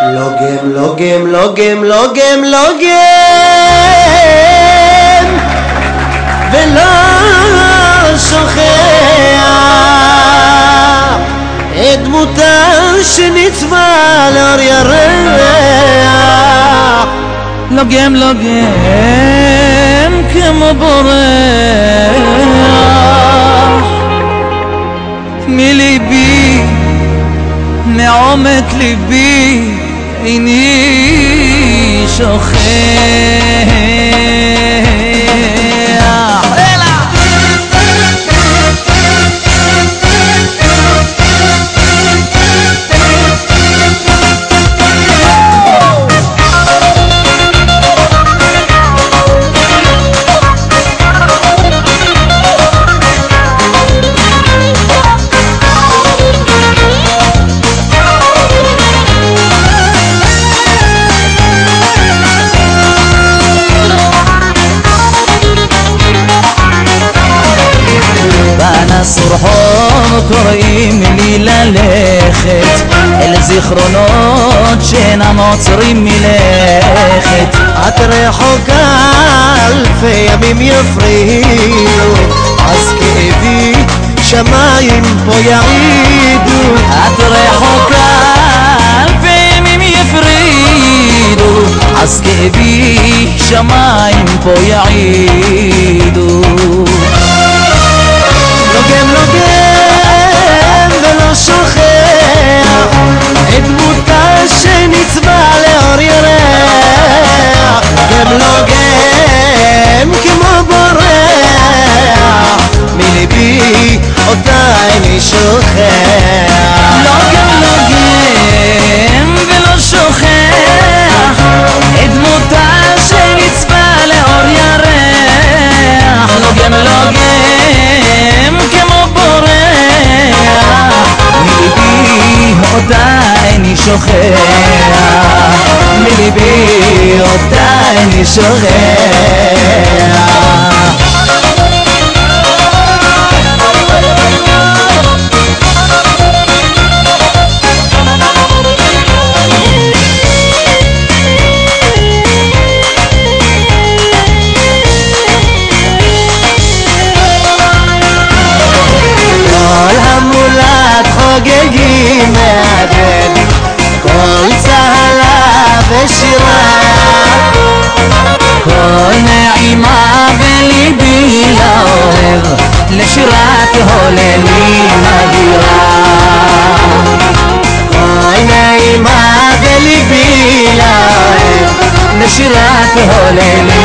לוגם, לוגם, לוגם, לוגם, לוגם ולא שוכח את דמותה שנצבע לאור ירח. לוגם, לוגם כמו בורח מליבי, מעומק ליבי איני שוכח. סורחון קוראים לי ללכת אל זיכרונות שאינם עוצרים מלכת. את רחוקה אלפי ימים יפרידו, אז כאבי שמיים פה יעידו. את רחוקה אלפי ימים יפרידו, אז כאבי שמיים פה יעידו. לוגם, לוגם ולא שוכח את דמותה שנצבע לאור ירח. לוגם, לוגם כמו בורח מליבי אותה איני שוכח. לוגם, לוגם ולא שוכח את דמותה שנצבע לאור ירח. לוגם, לוגם אותה איני שוכח, מליבי אותה איני שוכח. כל המולד חוגגים מהדהד, כל צהלה ושירה, כל נעימה בליבי לאוהב, לשירת הוללים אדירה. כל נעימה בליבי לאוהב, לשירת הוללים